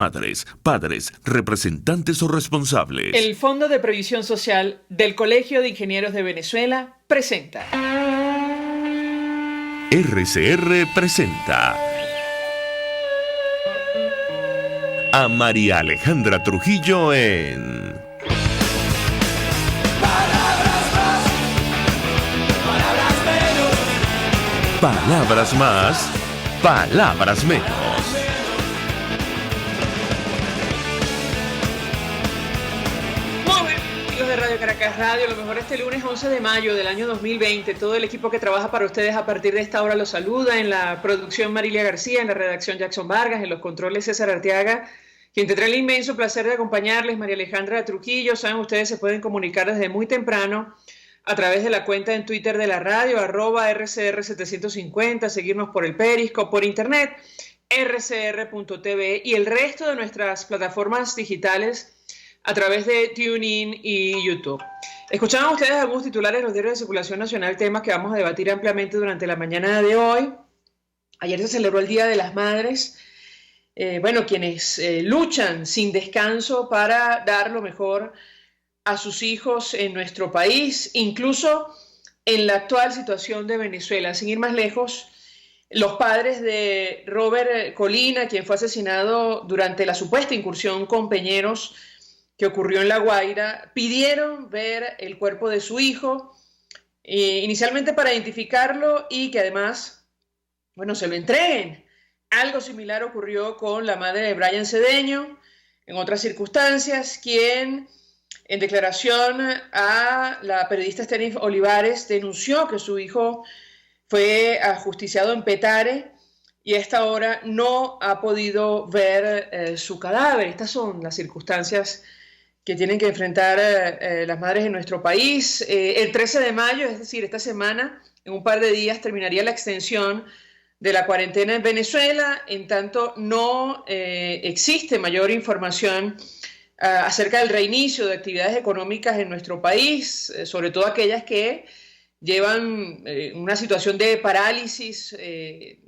Madres, padres, representantes o responsables. El Fondo de Previsión Social del Colegio de Ingenieros de Venezuela presenta. RCR presenta a María Alejandra Trujillo en Palabras más, palabras menos. Palabras más, palabras menos. Muy bien, amigos de Radio Caracas Radio, lo mejor este lunes 11 de mayo del año 2020. Todo el equipo que trabaja para ustedes a partir de esta hora los saluda. En la producción Marilia García, en la redacción Jackson Vargas, en los controles César Arteaga, quien tendrá el inmenso placer de acompañarles, María Alejandra Trujillo. Saben, ustedes se pueden comunicar desde muy temprano a través de la cuenta en Twitter de la radio, @RCR750, seguirnos por el Periscope, por internet, rcr.tv y el resto de nuestras plataformas digitales a través de TuneIn y YouTube. Escuchaban ustedes algunos titulares de los diarios de circulación nacional, temas que vamos a debatir ampliamente durante la mañana de hoy. Ayer se celebró el Día de las Madres. Quienes luchan sin descanso para dar lo mejor a sus hijos en nuestro país, incluso en la actual situación de Venezuela. Sin ir más lejos, los padres de Robert Colina, quien fue asesinado durante la supuesta incursión con peñeros que ocurrió en La Guaira, pidieron ver el cuerpo de su hijo, inicialmente para identificarlo y que además, se lo entreguen. Algo similar ocurrió con la madre de Brian Cedeño, en otras circunstancias, quien en declaración a la periodista Esther Olivares denunció que su hijo fue ajusticiado en Petare y a esta hora no ha podido ver su cadáver. Estas son las circunstancias que tienen que enfrentar las madres en nuestro país. El 13 de mayo, es decir, esta semana, en un par de días, terminaría la extensión de la cuarentena en Venezuela, en tanto no existe mayor información acerca del reinicio de actividades económicas en nuestro país, sobre todo aquellas que llevan una situación de parálisis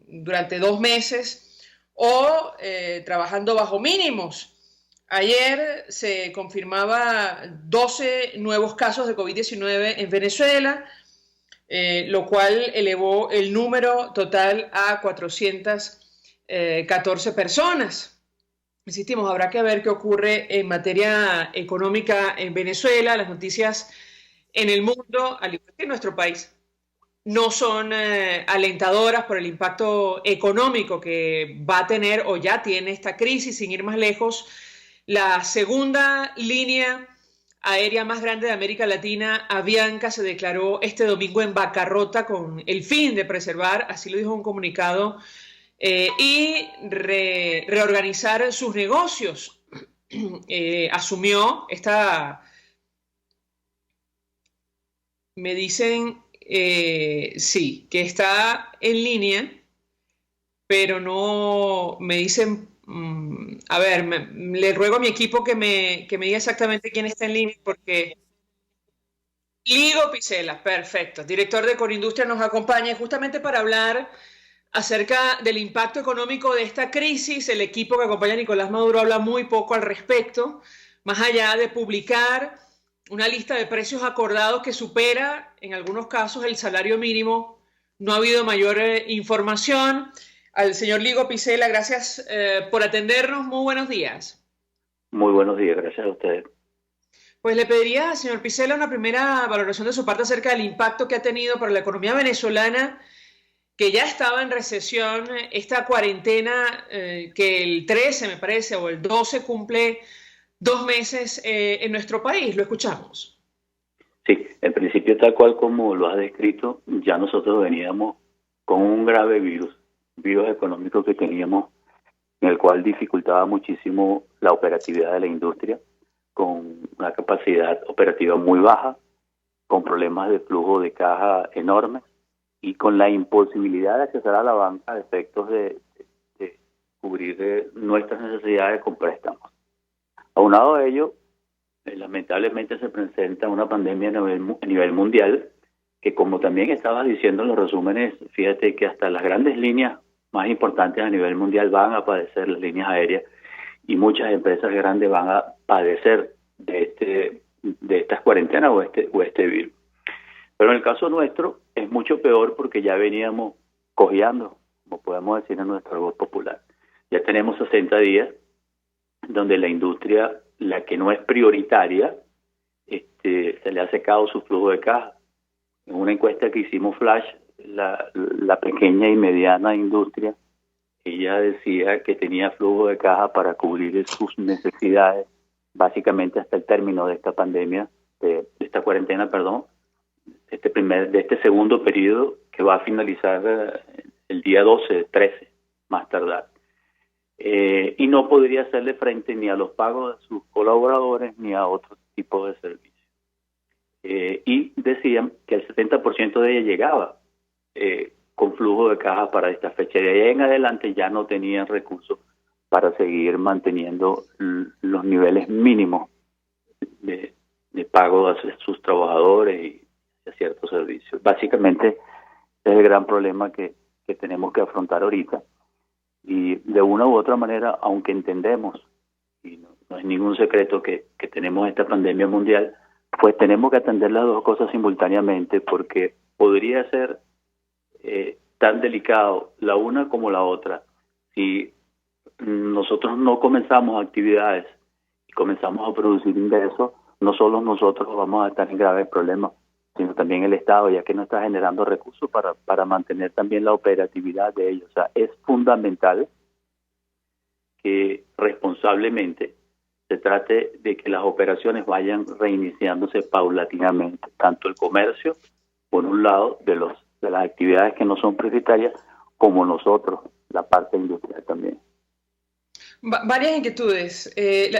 durante 2 meses o trabajando bajo mínimos. Ayer se confirmaba 12 nuevos casos de COVID-19 en Venezuela, lo cual elevó el número total a 414 personas. Insistimos, habrá que ver qué ocurre en materia económica en Venezuela. Las noticias en el mundo, al igual que en nuestro país, no son alentadoras por el impacto económico que va a tener o ya tiene esta crisis. Sin ir más lejos, la segunda línea aérea más grande de América Latina, Avianca, se declaró este domingo en bancarrota con el fin de preservar, así lo dijo un comunicado, y reorganizar sus negocios. Asumió esta, me dicen, sí, que está en línea, pero no, me dicen, le ruego a mi equipo que me diga exactamente quién está en línea, porque Ligo Picela, perfecto, director de Corindustria, nos acompaña justamente para hablar acerca del impacto económico de esta crisis. El equipo que acompaña a Nicolás Maduro habla muy poco al respecto, más allá de publicar una lista de precios acordados que supera, en algunos casos, el salario mínimo. No ha habido mayor información. Al señor Ligo Picela, gracias por atendernos. Muy buenos días. Muy buenos días, gracias a ustedes. Pues le pediría, señor Picela, una primera valoración de su parte acerca del impacto que ha tenido para la economía venezolana, que ya estaba en recesión, esta cuarentena que el 13, me parece, o el 12 cumple 2 meses en nuestro país. Lo escuchamos. Sí, en principio, tal cual como lo has descrito, ya nosotros veníamos con un grave virus económico que teníamos, en el cual dificultaba muchísimo la operatividad de la industria, con una capacidad operativa muy baja, con problemas de flujo de caja enormes y con la imposibilidad de acceder a la banca a efectos de cubrir nuestras necesidades con préstamos. Aunado a ello, lamentablemente se presenta una pandemia a nivel mundial, que como también estabas diciendo en los resúmenes, fíjate que hasta las grandes líneas más importantes a nivel mundial van a padecer, las líneas aéreas, y muchas empresas grandes van a padecer de estas cuarentenas o este virus. Pero en el caso nuestro es mucho peor porque ya veníamos cojeando, como podemos decir en nuestra voz popular. Ya tenemos 60 días donde la industria, la que no es prioritaria, se le ha secado su flujo de caja. En una encuesta que hicimos Flash, la pequeña y mediana industria, ella decía que tenía flujo de caja para cubrir sus necesidades, básicamente hasta el término de esta pandemia, de esta cuarentena, perdón, de este segundo periodo que va a finalizar el día 12, 13, más tardar. Y no podría hacerle frente ni a los pagos de sus colaboradores ni a otro tipo de servicios. Y decían que el 70% de ella llegaba con flujo de caja para esta fecha. De ahí en adelante ya no tenían recursos para seguir manteniendo los niveles mínimos de pago a sus trabajadores y a ciertos servicios. Básicamente es el gran problema que tenemos que afrontar ahorita. Y de una u otra manera, aunque entendemos, y no es ningún secreto que tenemos esta pandemia mundial, pues tenemos que atender las dos cosas simultáneamente, porque podría ser tan delicado la una como la otra. Si nosotros no comenzamos actividades y comenzamos a producir ingresos, no solo nosotros vamos a estar en graves problemas, sino también el Estado, ya que no está generando recursos para mantener también la operatividad de ellos. O sea, es fundamental que responsablemente se trate de que las operaciones vayan reiniciándose paulatinamente, tanto el comercio, por un lado, de las actividades que no son prioritarias, como nosotros, la parte industrial también. Varias inquietudes.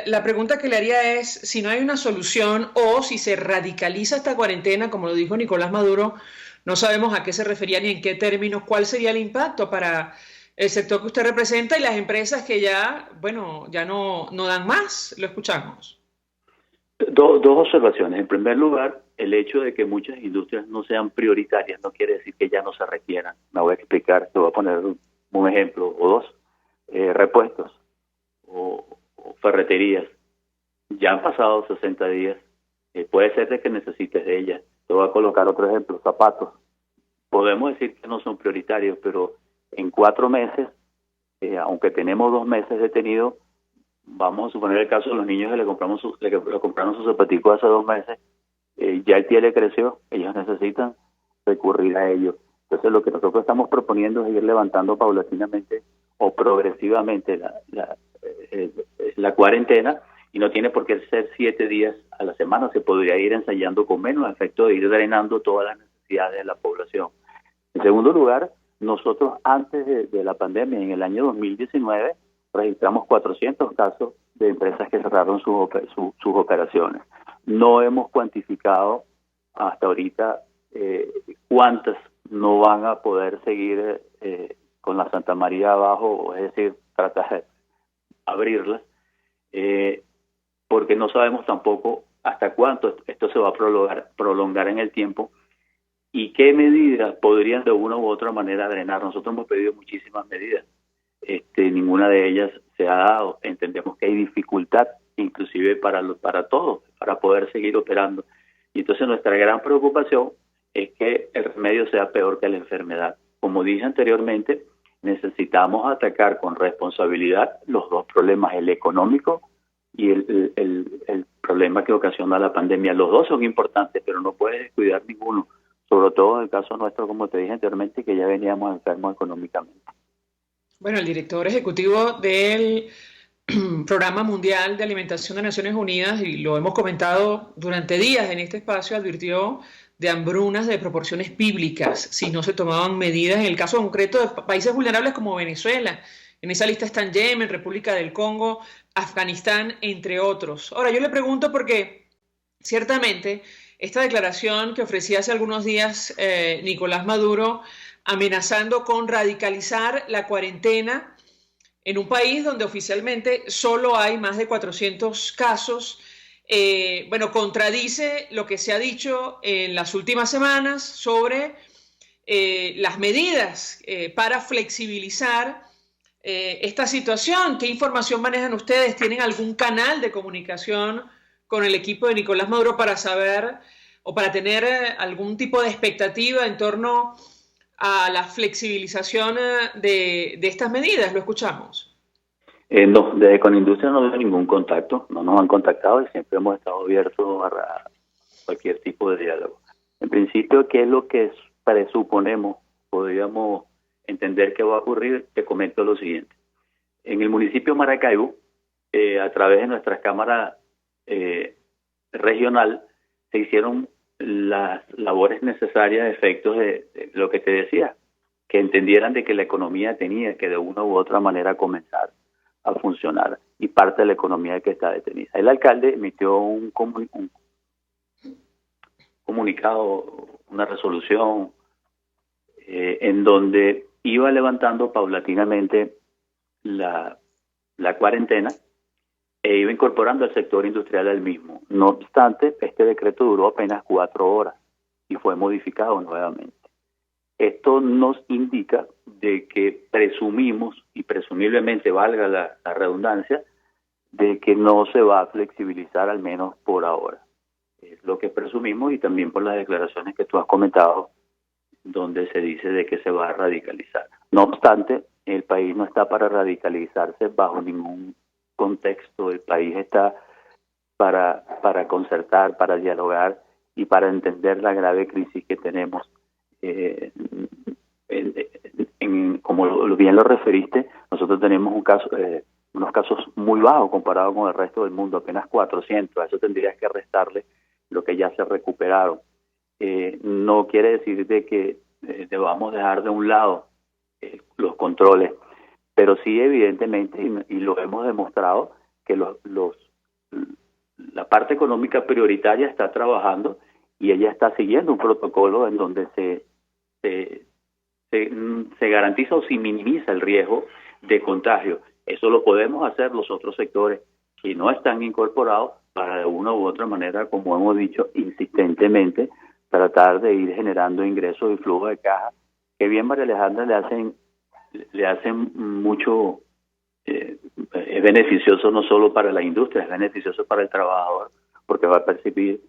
La pregunta que le haría es si no hay una solución o si se radicaliza esta cuarentena, como lo dijo Nicolás Maduro, no sabemos a qué se refería ni en qué términos, cuál sería el impacto para el sector que usted representa y las empresas que ya no dan más. Lo escuchamos. Dos observaciones. En primer lugar, el hecho de que muchas industrias no sean prioritarias no quiere decir que ya no se requieran. Me voy a explicar, te voy a poner un ejemplo o dos. Repuestos o ferreterías. Ya han pasado 60 días. Puede ser de que necesites de ellas. Te voy a colocar otro ejemplo, zapatos. Podemos decir que no son prioritarios, pero en 4 meses, aunque tenemos 2 meses detenidos, vamos a suponer el caso de los niños que le compraron sus zapaticos hace 2 meses, ya el pie le creció, ellos necesitan recurrir a ellos. Entonces lo que nosotros estamos proponiendo es ir levantando paulatinamente o progresivamente la cuarentena, y no tiene por qué ser 7 días a la semana, se podría ir ensayando con menos efecto de ir drenando todas las necesidades de la población. En segundo lugar, nosotros antes de la pandemia, en el año 2019, registramos 400 casos de empresas que cerraron sus operaciones. No hemos cuantificado hasta ahorita cuántas no van a poder seguir con la Santa María abajo, es decir, tratar de abrirlas, porque no sabemos tampoco hasta cuánto esto se va a prolongar en el tiempo y qué medidas podrían de una u otra manera drenar. Nosotros hemos pedido muchísimas medidas, ninguna de ellas se ha dado. Entendemos que hay dificultad, inclusive para todos, para poder seguir operando. Y entonces nuestra gran preocupación es que el remedio sea peor que la enfermedad. Como dije anteriormente, necesitamos atacar con responsabilidad los dos problemas, el económico y el problema que ocasiona la pandemia. Los dos son importantes, pero no puedes descuidar ninguno, sobre todo en el caso nuestro, como te dije anteriormente, que ya veníamos enfermos económicamente. Bueno, el director ejecutivo del Programa Mundial de Alimentación de Naciones Unidas, y lo hemos comentado durante días en este espacio, advirtió de hambrunas de proporciones bíblicas si no se tomaban medidas en el caso concreto de países vulnerables como Venezuela. En esa lista están Yemen, República del Congo, Afganistán, entre otros. Ahora, yo le pregunto porque ciertamente esta declaración que ofrecía hace algunos días Nicolás Maduro, amenazando con radicalizar la cuarentena en un país donde oficialmente solo hay más de 400 casos, contradice lo que se ha dicho en las últimas semanas sobre las medidas para flexibilizar esta situación. ¿Qué información manejan ustedes? ¿Tienen algún canal de comunicación con el equipo de Nicolás Maduro para saber o para tener algún tipo de expectativa en torno a la flexibilización de estas medidas? Lo escuchamos. No, desde Conindustria no veo ningún contacto, no nos han contactado y siempre hemos estado abiertos a cualquier tipo de diálogo. En principio, ¿qué es lo que presuponemos? Podríamos entender que va a ocurrir. Te comento lo siguiente. En el municipio de Maracaibo, a través de nuestra cámara regional, se hicieron las labores necesarias, efectos de lo que te decía, que entendieran de que la economía tenía que de una u otra manera comenzar a funcionar, y parte de la economía que está detenida. El alcalde emitió un comunicado, una resolución, en donde iba levantando paulatinamente la cuarentena e iba incorporando al sector industrial al mismo. No obstante, este decreto duró apenas 4 horas y fue modificado nuevamente. Esto nos indica de que presumimos, y presumiblemente valga la redundancia, de que no se va a flexibilizar, al menos por ahora. Es lo que presumimos, y también por las declaraciones que tú has comentado, donde se dice de que se va a radicalizar. No obstante, el país no está para radicalizarse bajo ningún contexto. El país está para concertar, para dialogar y para entender la grave crisis que tenemos. Como bien lo referiste, nosotros tenemos unos casos muy bajos comparado con el resto del mundo, apenas 400. A eso tendrías que restarle lo que ya se recuperaron. No quiere decir de que debamos dejar de un lado los controles, pero sí, evidentemente, y lo hemos demostrado, que la parte económica prioritaria está trabajando y ella está siguiendo un protocolo en donde se garantiza o se minimiza el riesgo de contagio. Eso lo podemos hacer los otros sectores que no están incorporados para, de una u otra manera, como hemos dicho insistentemente, tratar de ir generando ingresos y flujo de caja, que bien, María Alejandra, le hacen mucho, es beneficioso no solo para la industria, es beneficioso para el trabajador, porque va a percibir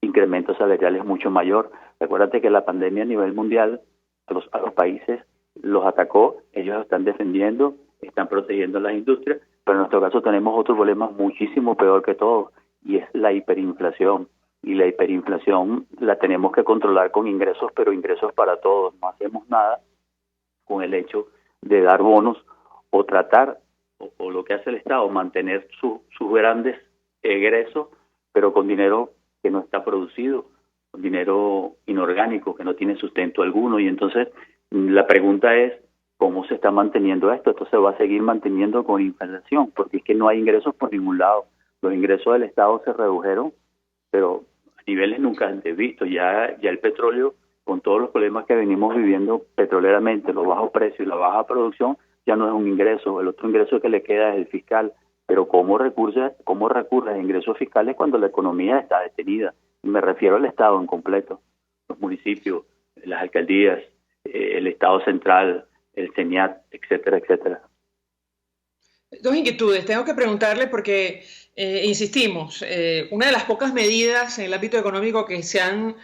incrementos salariales mucho mayor. Recuérdate que la pandemia a nivel mundial a los países los atacó, ellos están defendiendo, están protegiendo las industrias, pero en nuestro caso tenemos otro problema muchísimo peor que todo, y es la hiperinflación. Y la hiperinflación la tenemos que controlar con ingresos, pero ingresos para todos. No hacemos nada con el hecho de dar bonos o tratar, o lo que hace el Estado, mantener sus grandes egresos, pero con dinero que no está producido, con dinero inorgánico que no tiene sustento alguno. Y entonces la pregunta es, ¿cómo se está manteniendo esto? Esto se va a seguir manteniendo con inflación, porque es que no hay ingresos por ningún lado. Los ingresos del Estado se redujeron, pero a niveles nunca antes vistos. Ya el petróleo, con todos los problemas que venimos viviendo petroleramente, los bajos precios y la baja producción, ya no es un ingreso. El otro ingreso que le queda es el fiscal. Pero ¿cómo recurre a ingresos fiscales cuando la economía está detenida? Y me refiero al Estado en completo, los municipios, las alcaldías, el Estado central, el CENIAT, etcétera, etcétera. Dos inquietudes. Tengo que preguntarle porque, insistimos, una de las pocas medidas en el ámbito económico que se han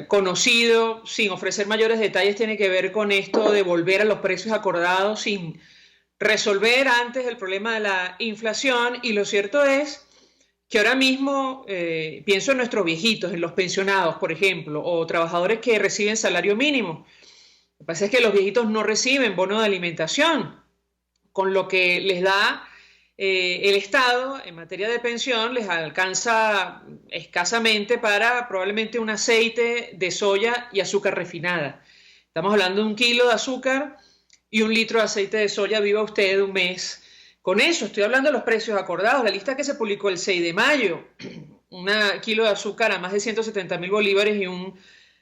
conocido, sin ofrecer mayores detalles, tiene que ver con esto de volver a los precios acordados sin resolver antes el problema de la inflación. Y lo cierto es que ahora mismo pienso en nuestros viejitos, en los pensionados, por ejemplo, o trabajadores que reciben salario mínimo. Lo que pasa es que los viejitos no reciben bono de alimentación, con lo que les da el Estado en materia de pensión, les alcanza escasamente para probablemente un aceite de soya y azúcar refinada. Estamos hablando de 1 kilo de azúcar y 1 litro de aceite de soya. Viva usted un mes con eso. Estoy hablando de los precios acordados. La lista que se publicó el 6 de mayo, 1 kilo de azúcar a más de 170.000 bolívares y 1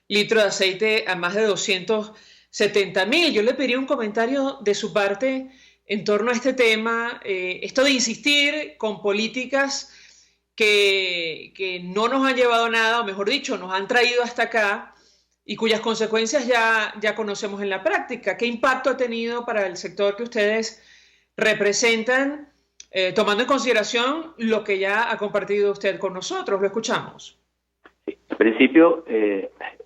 litro de aceite a más de 270.000. Yo le pediría un comentario de su parte en torno a este tema, esto de insistir con políticas que no nos han llevado a nada, o mejor dicho, nos han traído hasta acá y cuyas consecuencias ya conocemos en la práctica. ¿Qué impacto ha tenido para el sector que ustedes representan, tomando en consideración lo que ya ha compartido usted con nosotros. Lo escuchamos. Sí. En principio,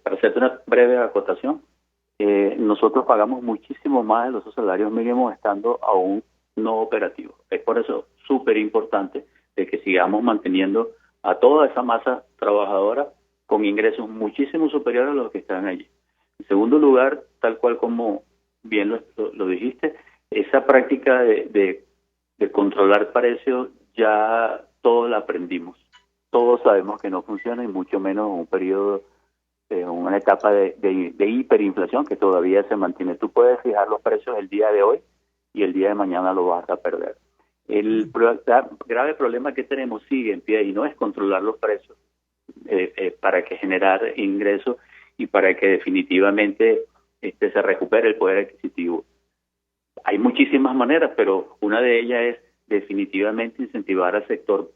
para hacerte una breve acotación, nosotros pagamos muchísimo más de los salarios mínimos estando aún no operativos. Es por eso súper importante de que sigamos manteniendo a toda esa masa trabajadora con ingresos muchísimo superiores a los que están allí. En segundo lugar, tal cual como bien lo dijiste, esa práctica de controlar precios ya todos la aprendimos. Todos sabemos que no funciona, y mucho menos en un periodo, una etapa de hiperinflación que todavía se mantiene. Tú puedes fijar los precios el día de hoy y el día de mañana lo vas a perder. El grave problema que tenemos sigue en pie y no es controlar los precios para que generar ingresos y para que definitivamente se recupere el poder adquisitivo. Hay muchísimas maneras, pero una de ellas es definitivamente incentivar al sector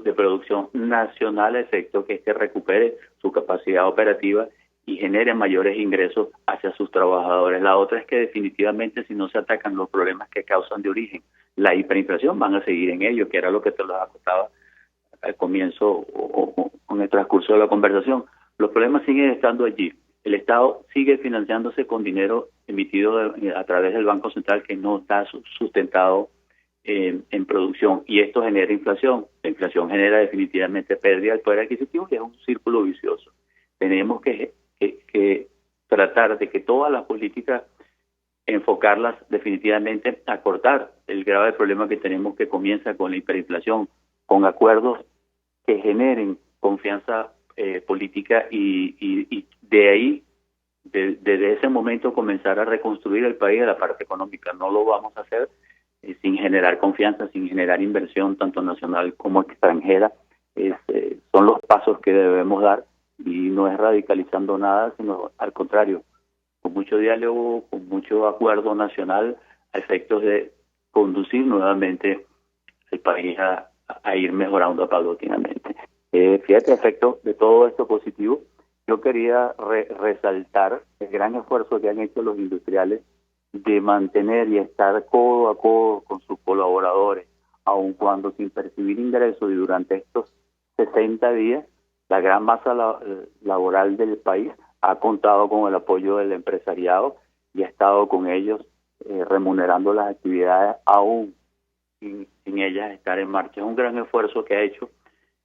de producción nacional, a efecto que recupere su capacidad operativa y genere mayores ingresos hacia sus trabajadores. La otra es que definitivamente, si no se atacan los problemas que causan de origen la hiperinflación, van a seguir en ello, que era lo que te lo acotaba al comienzo o en el transcurso de la conversación. Los problemas siguen estando allí. El Estado sigue financiándose con dinero emitido a través del Banco Central, que no está sustentado en producción, y esto genera inflación. La inflación genera definitivamente pérdida del poder adquisitivo y es un círculo vicioso. Tenemos que tratar de que todas las políticas, enfocarlas definitivamente a cortar el grave problema que tenemos, que comienza con la hiperinflación, con acuerdos que generen confianza política y de ahí, desde ese momento, comenzar a reconstruir el país de la parte económica. No lo vamos a hacer sin generar confianza, sin generar inversión tanto nacional como extranjera. Son los pasos que debemos dar, y no es radicalizando nada, sino al contrario, con mucho diálogo, con mucho acuerdo nacional, a efectos de conducir nuevamente el país a ir mejorando paulatinamente. Fíjate, a efecto de todo esto positivo, yo quería resaltar el gran esfuerzo que han hecho los industriales de mantener y estar codo a codo con sus colaboradores, aun cuando sin percibir ingresos, y durante estos 60 días la gran masa laboral del país ha contado con el apoyo del empresariado y ha estado con ellos remunerando las actividades aún sin ellas estar en marcha. Es un gran esfuerzo que ha hecho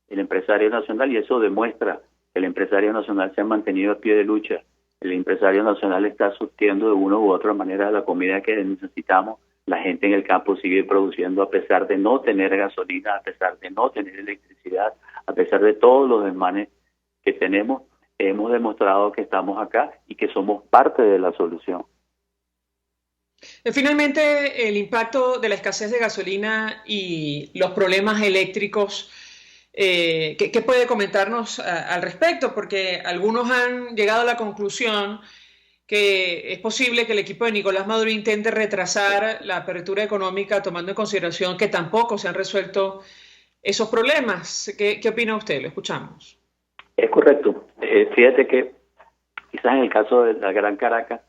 el empresario nacional, y eso demuestra que el empresario nacional se ha mantenido a pie de lucha. El empresario nacional está surtiendo de una u otra manera la comida que necesitamos. La gente en el campo sigue produciendo a pesar de no tener gasolina, a pesar de no tener electricidad, a pesar de todos los desmanes que tenemos. Hemos demostrado que estamos acá y que somos parte de la solución. Finalmente, el impacto de la escasez de gasolina y los problemas eléctricos, ¿qué puede comentarnos al respecto? Porque algunos han llegado a la conclusión que es posible que el equipo de Nicolás Maduro intente retrasar la apertura económica, tomando en consideración que tampoco se han resuelto esos problemas. ¿Qué opina usted? Lo escuchamos. Es correcto. Fíjate que quizás en el caso de la Gran Caracas,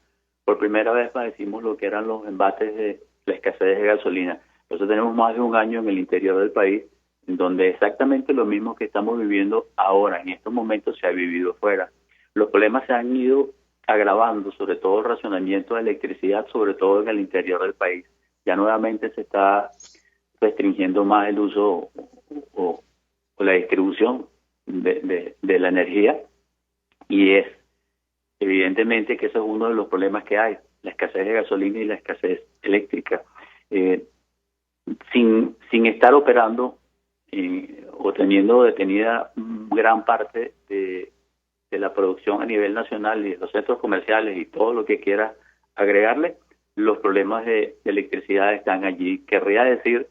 por primera vez padecimos lo que eran los embates de la escasez de gasolina. Nosotros tenemos más de un año en el interior del país, en donde exactamente lo mismo que estamos viviendo ahora, en estos momentos, se ha vivido fuera. Los problemas se han ido agravando, sobre todo el racionamiento de electricidad, sobre todo en el interior del país. Ya nuevamente se está restringiendo más el uso o la distribución de la energía, y es evidentemente que eso es uno de los problemas que hay, la escasez de gasolina y la escasez eléctrica. Sin estar operando o teniendo detenida gran parte de la producción a nivel nacional y de los centros comerciales y todo lo que quiera agregarle, los problemas de electricidad están allí. Querría decir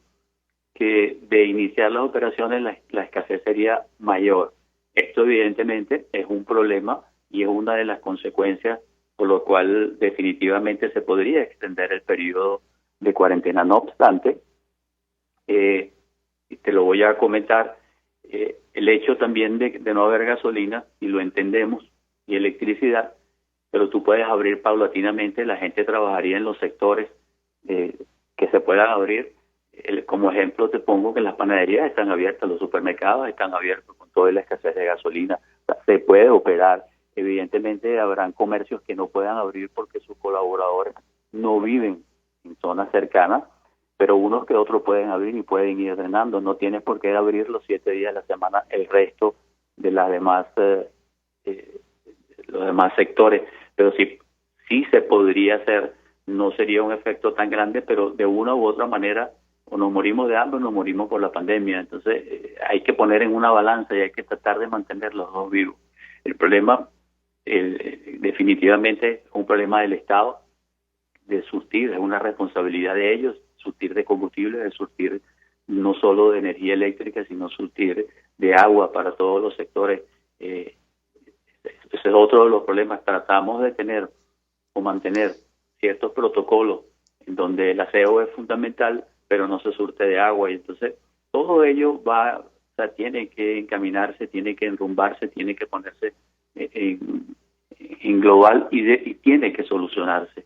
que de iniciar las operaciones la escasez sería mayor. Esto evidentemente es un problema y es una de las consecuencias por lo cual definitivamente se podría extender el periodo de cuarentena. No obstante, te lo voy a comentar, el hecho también de no haber gasolina, y lo entendemos, y electricidad, pero tú puedes abrir paulatinamente, la gente trabajaría en los sectores que se puedan abrir. Como ejemplo te pongo que las panaderías están abiertas, los supermercados están abiertos con toda la escasez de gasolina. O sea, se puede operar. Evidentemente habrán comercios que no puedan abrir porque sus colaboradores no viven en zonas cercanas, pero unos que otros pueden abrir y pueden ir drenando. No tienes por qué abrir los 7 días de la semana el resto de las demás los demás sectores, pero sí se podría hacer. No sería un efecto tan grande, pero de una u otra manera o nos morimos de hambre o nos morimos por la pandemia. Entonces hay que poner en una balanza y hay que tratar de mantener los dos vivos. El problema definitivamente es un problema del Estado, de surtir, es una responsabilidad de ellos, surtir de combustible, de surtir no solo de energía eléctrica, sino surtir de agua para todos los sectores. Ese es otro de los problemas. Tratamos de tener o mantener ciertos protocolos en donde el aseo es fundamental, pero no se surte de agua, y entonces todo ello tiene que encaminarse, tiene que enrumbarse, tiene que ponerse en global y tiene que solucionarse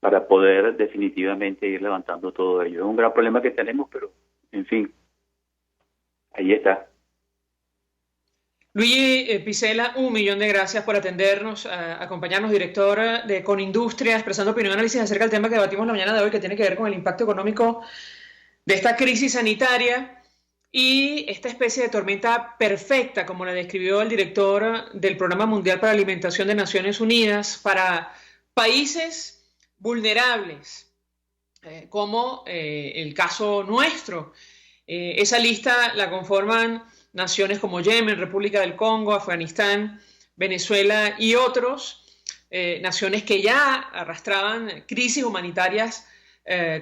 para poder definitivamente ir levantando todo ello. Es un gran problema que tenemos, pero en fin, ahí está. Luigi Picela, 1.000.000 de gracias por atendernos, acompañarnos, director de Conindustria, expresando opinión y análisis acerca del tema que debatimos la mañana de hoy, que tiene que ver con el impacto económico de esta crisis sanitaria y esta especie de tormenta perfecta, como la describió el director del Programa Mundial para la Alimentación de Naciones Unidas, para países vulnerables, como el caso nuestro. Esa lista la conforman naciones como Yemen, República del Congo, Afganistán, Venezuela y otros, naciones que ya arrastraban crisis humanitarias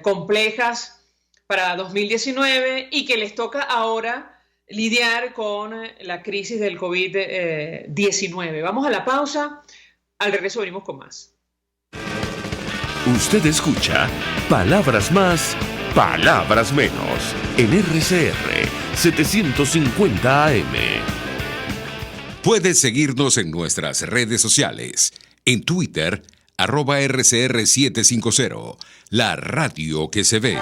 complejas para 2019 y que les toca ahora lidiar con la crisis del COVID-19. Vamos a la pausa, al regreso venimos con más. Usted escucha Palabras Más, Palabras Menos en RCR 750 AM. Puedes seguirnos en nuestras redes sociales. En Twitter, @RCR750, la radio que se ve.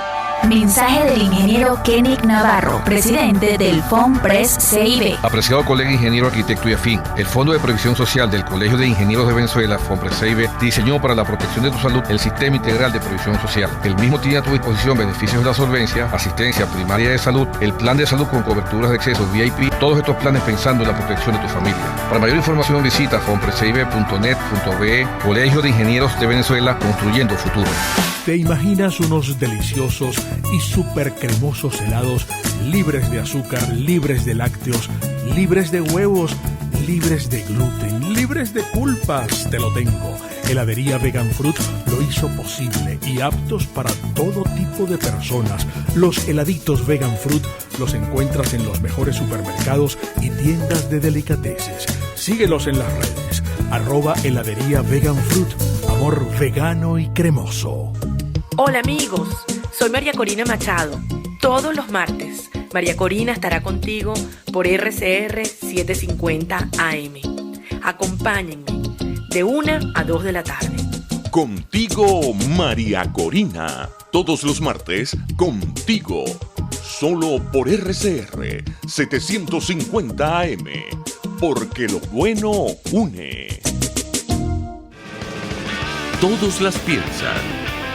Mensaje del ingeniero Kenick Navarro, presidente del FOMPRES CIB. Apreciado colega ingeniero, arquitecto y afín, el Fondo de Previsión Social del Colegio de Ingenieros de Venezuela, FOMPRES CIB, diseñó para la protección de tu salud el Sistema Integral de Previsión Social. El mismo tiene a tu disposición beneficios de la solvencia, asistencia primaria de salud, el plan de salud con coberturas de acceso VIP, todos estos planes pensando en la protección de tu familia. Para mayor información visita fomprescib.net.be, Colegio de Ingenieros de Venezuela, construyendo futuro. ¿Te imaginas unos deliciosos y súper cremosos helados libres de azúcar, libres de lácteos, libres de huevos, libres de gluten, libres de culpas? Te lo tengo. Heladería Vegan Fruit lo hizo posible y aptos para todo tipo de personas. Los heladitos Vegan Fruit los encuentras en los mejores supermercados y tiendas de delicateces. Síguelos en las redes. @heladería Vegan Fruit. Amor vegano y cremoso. Hola amigos, soy María Corina Machado. Todos los martes, María Corina estará contigo por RCR 750 AM. Acompáñenme de 1 a 2 de la tarde. Contigo, María Corina. Todos los martes, contigo. Solo por RCR 750 AM. Porque lo bueno une. Todos las piensan,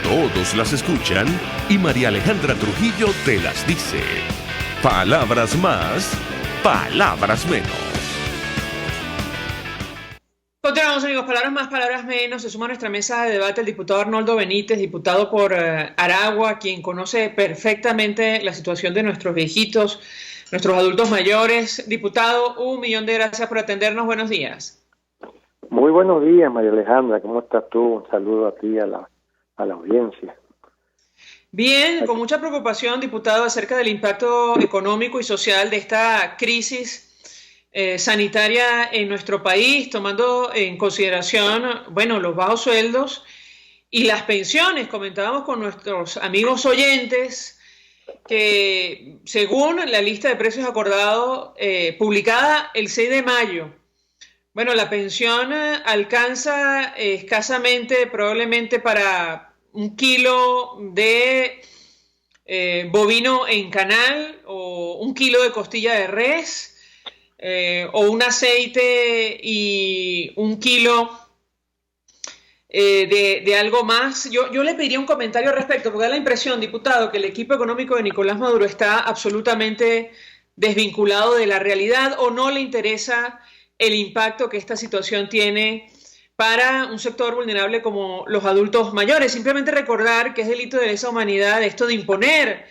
todos las escuchan y María Alejandra Trujillo te las dice. Palabras más, palabras menos. Continuamos, amigos. Palabras más, palabras menos. Se suma a nuestra mesa de debate el diputado Arnoldo Benítez, diputado por Aragua, quien conoce perfectamente la situación de nuestros viejitos, nuestros adultos mayores. Diputado, 1.000.000 de gracias por atendernos. Buenos días. Muy buenos días, María Alejandra. ¿Cómo estás tú? Un saludo a ti, a la audiencia. Bien, con mucha preocupación, diputado, acerca del impacto económico y social de esta crisis sanitaria en nuestro país, tomando en consideración, bueno, los bajos sueldos y las pensiones. Comentábamos con nuestros amigos oyentes que según la lista de precios acordado publicada el 6 de mayo, bueno, la pensión alcanza escasamente, probablemente para un kilo de bovino en canal o un kilo de costilla de res o un aceite y un kilo de algo más. Yo le pediría un comentario al respecto, porque da la impresión, diputado, que el equipo económico de Nicolás Maduro está absolutamente desvinculado de la realidad o no le interesa el impacto que esta situación tiene para un sector vulnerable como los adultos mayores. Simplemente recordar que es delito de lesa humanidad esto de imponer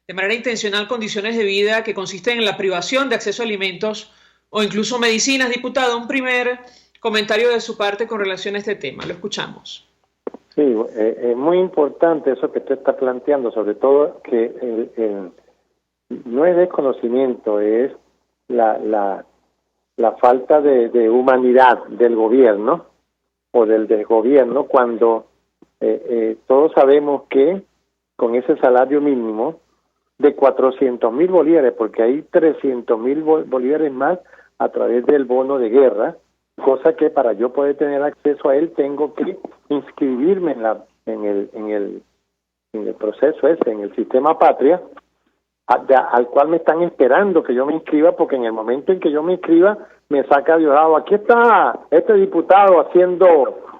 de manera intencional condiciones de vida que consisten en la privación de acceso a alimentos o incluso medicinas. Diputado, un primer comentario de su parte con relación a este tema. Lo escuchamos. Sí, es muy importante eso que usted está planteando, sobre todo que no es desconocimiento, es la falta de humanidad del gobierno o del desgobierno cuando todos sabemos que con ese salario mínimo de 400.000 bolívares, porque hay 300.000 bolívares más a través del bono de guerra, cosa que para yo poder tener acceso a él tengo que inscribirme en el proceso en el sistema patria, al cual me están esperando que yo me inscriba, porque en el momento en que yo me inscriba me saca de lado. Aquí está este diputado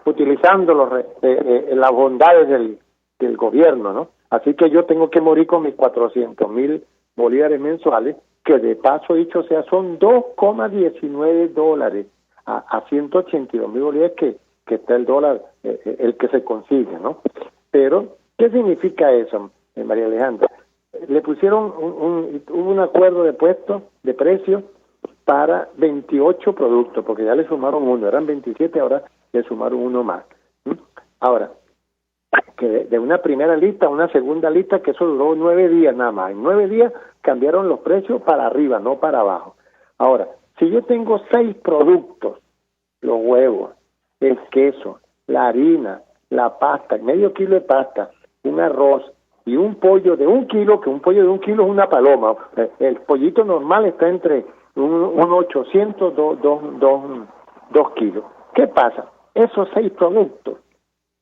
utilizando las bondades del gobierno, ¿no? Así que yo tengo que morir con mis 400.000 bolívares mensuales, que de paso dicho sea son $2,19 a 182.000 bolívares que está el dólar, el que se consigue, ¿no? Pero, ¿qué significa eso, María Alejandra? Le pusieron un acuerdo de precio para 28 productos, porque ya le sumaron uno, eran 27, ahora le sumaron uno más. Ahora, que de una primera lista a una segunda lista, que eso duró 9 días nada más. En 9 días cambiaron los precios para arriba, no para abajo. Ahora, si yo tengo 6 productos, los huevos, el queso, la harina, la pasta, medio kilo de pasta, un arroz y un pollo de 1 kilo, que un pollo de 1 kilo es una paloma. El pollito normal está entre un 800, 2 kilos. ¿Qué pasa? Esos 6 productos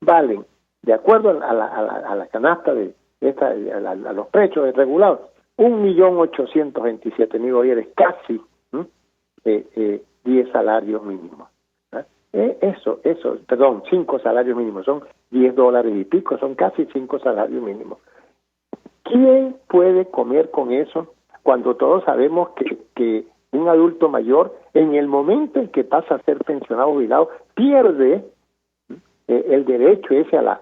valen, de acuerdo a la canasta de a los precios regulados, 1.827.000 bolívares, casi 10 salarios mínimos. 5 salarios mínimos, son $10 y pico, son casi 5 salarios mínimos. ¿Quién puede comer con eso cuando todos sabemos que un adulto mayor, en el momento en que pasa a ser pensionado o jubilado, pierde el derecho ese a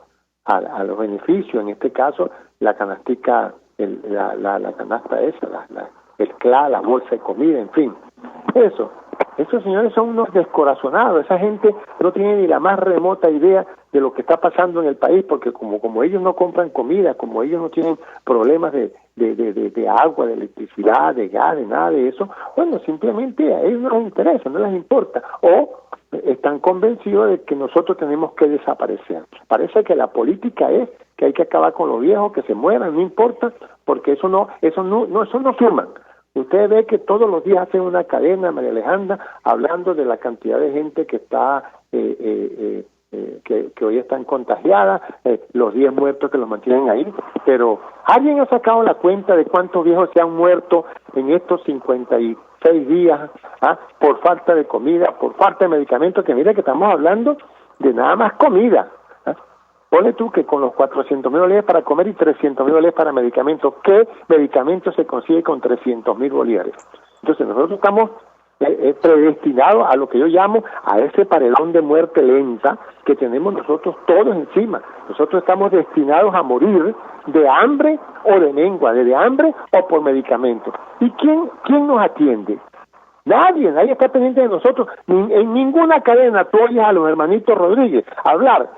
los beneficios, en este caso la canastica, la canasta esa, el CLA, la bolsa de comida, en fin? Esos señores son unos descorazonados. Esa gente no tiene ni la más remota idea de lo que está pasando en el país, porque como ellos no compran comida, como ellos no tienen problemas de agua, de electricidad, de gas, de nada de eso, bueno, simplemente a ellos no les interesa, no les importa, o están convencidos de que nosotros tenemos que desaparecer. Parece que la política es que hay que acabar con los viejos, que se mueran, no importa, porque eso no suman. Usted ve que todos los días hacen una cadena, María Alejandra, hablando de la cantidad de gente que está que hoy están contagiadas, los 10 muertos que los mantienen ahí, pero ¿alguien ha sacado la cuenta de cuántos viejos se han muerto en estos 56 días por falta de comida, por falta de medicamentos? Que mira que estamos hablando de nada más comida. Ponle tú que con los 400.000 bolívares para comer y 300.000 bolívares para medicamentos, ¿qué medicamento se consigue con 300.000 bolívares? Entonces nosotros estamos predestinados a lo que yo llamo a ese paredón de muerte lenta que tenemos nosotros todos encima. Nosotros estamos destinados a morir de hambre o de mengua, de hambre o por medicamentos. ¿Y quién nos atiende? Nadie está pendiente de nosotros. En ninguna cadena tú oyes a los hermanitos Rodríguez hablar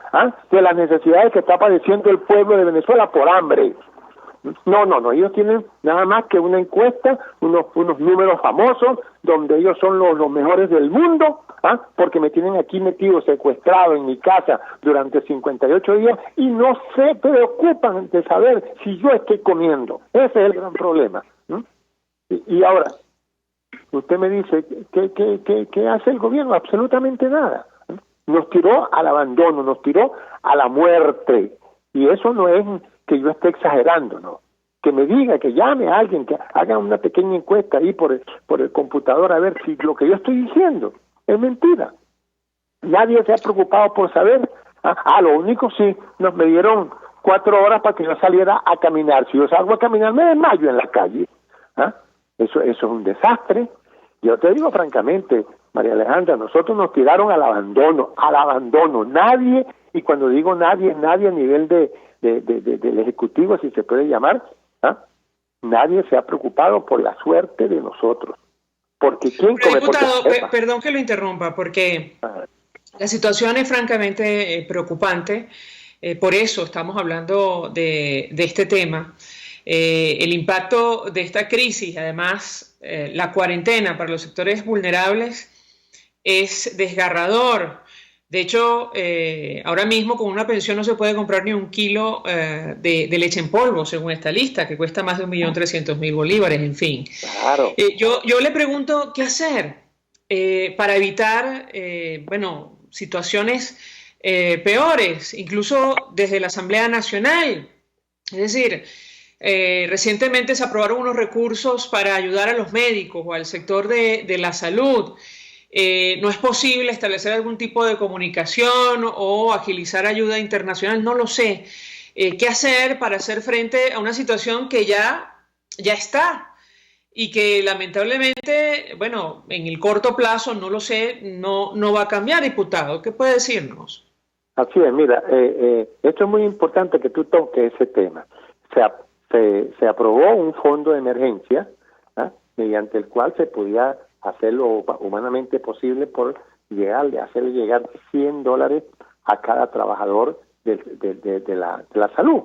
de las necesidades que está padeciendo el pueblo de Venezuela por hambre. No, ellos tienen nada más que una encuesta, unos números famosos, donde ellos son los mejores del mundo, porque me tienen aquí metido, secuestrado en mi casa durante 58 días y no se preocupan de saber si yo estoy comiendo. Ese es el gran problema. Y ahora, usted me dice, ¿qué hace el gobierno? Absolutamente nada. Nos tiró al abandono, nos tiró a la muerte. Y eso no es que yo esté exagerando, no. Que me diga, que llame a alguien, que haga una pequeña encuesta ahí por el computador a ver si lo que yo estoy diciendo es mentira. Nadie se ha preocupado por saber. Lo único sí, me dieron 4 horas para que yo saliera a caminar. Si yo salgo a caminar, me desmayo en la calle. Eso es un desastre. Yo te digo francamente, María Alejandra, nosotros nos tiraron al abandono. Nadie, y cuando digo nadie, nadie a nivel del Ejecutivo, si se puede llamar, nadie se ha preocupado por la suerte de nosotros. Porque ¿quién come? Diputado, perdón que lo interrumpa, porque la situación es francamente preocupante. Por eso estamos hablando de este tema. El impacto de esta crisis, además, la cuarentena para los sectores vulnerables es desgarrador. De hecho, ahora mismo con una pensión no se puede comprar ni 1 kilo de leche en polvo, según esta lista, que cuesta más de 1.300.000 bolívares, en fin. Claro. Yo le pregunto, ¿qué hacer para evitar, situaciones peores, incluso desde la Asamblea Nacional? Es decir, recientemente se aprobaron unos recursos para ayudar a los médicos o al sector de la salud. No es posible establecer algún tipo de comunicación o agilizar ayuda internacional, no lo sé. ¿Qué hacer para hacer frente a una situación que ya está y que lamentablemente, en el corto plazo, no lo sé, no va a cambiar, diputado? ¿Qué puede decirnos? Así es, mira, esto es muy importante que tú toques ese tema. Se aprobó un fondo de emergencia mediante el cual se podía hacer lo humanamente posible por hacerle llegar $100 a cada trabajador de la salud.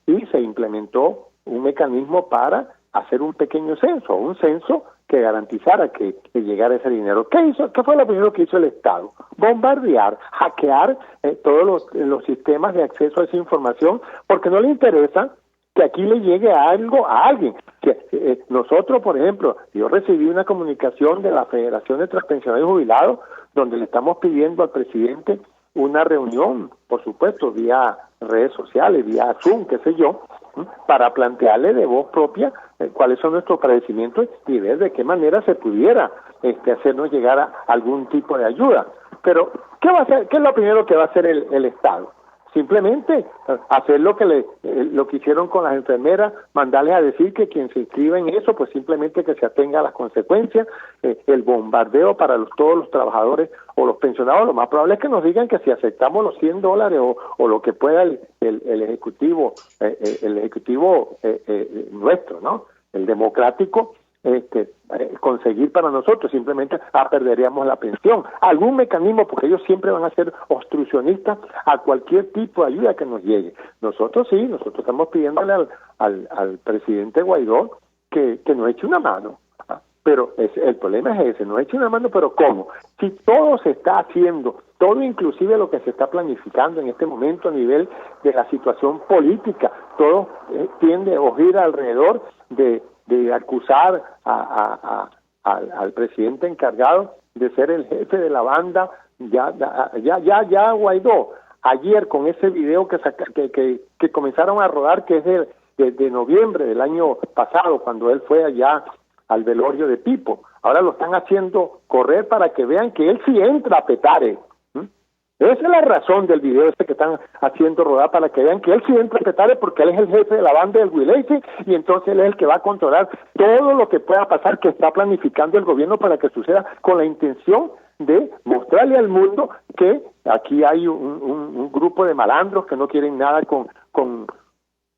Y se implementó un mecanismo para hacer un pequeño censo, un censo que garantizara que llegara ese dinero. ¿Qué fue lo primero que hizo el Estado? Bombardear, hackear todos los sistemas de acceso a esa información, porque no le interesa que aquí le llegue algo a alguien. Nosotros, por ejemplo, yo recibí una comunicación de la Federación de Transpensionados y Jubilados, donde le estamos pidiendo al presidente una reunión, por supuesto, vía redes sociales, vía Zoom, qué sé yo, para plantearle de voz propia cuáles son nuestros padecimientos y ver de qué manera se pudiera hacernos llegar a algún tipo de ayuda. Pero, ¿qué va a hacer? ¿Qué es lo primero que va a hacer el Estado? Simplemente hacer lo que hicieron con las enfermeras, mandarles a decir que quien se inscriba en eso, pues simplemente que se atenga a las consecuencias. El bombardeo para todos los trabajadores o los pensionados, lo más probable es que nos digan que si aceptamos los $100 o lo que pueda el ejecutivo, nuestro, ¿no? El democrático, conseguir para nosotros, simplemente perderíamos la pensión. Algún mecanismo, porque ellos siempre van a ser obstruccionistas a cualquier tipo de ayuda que nos llegue. Nosotros estamos pidiéndole al presidente Guaidó que nos eche una mano. Pero el problema es ese, nos eche una mano, pero ¿cómo? Si todo se está haciendo, todo inclusive lo que se está planificando en este momento a nivel de la situación política, todo tiende o gira alrededor de acusar al presidente encargado de ser el jefe de la banda, ya Guaidó. Ayer con ese video que comenzaron a rodar, que es de noviembre del año pasado, cuando él fue allá al velorio de Pipo, ahora lo están haciendo correr para que vean que él sí entra a Petare. Esa es la razón del video que están haciendo rodar, para que vean que él sí entra a Petare, porque él es el jefe de la banda del Huilense, y entonces él es el que va a controlar todo lo que pueda pasar, que está planificando el gobierno para que suceda, con la intención de mostrarle al mundo que aquí hay un grupo de malandros que no quieren nada con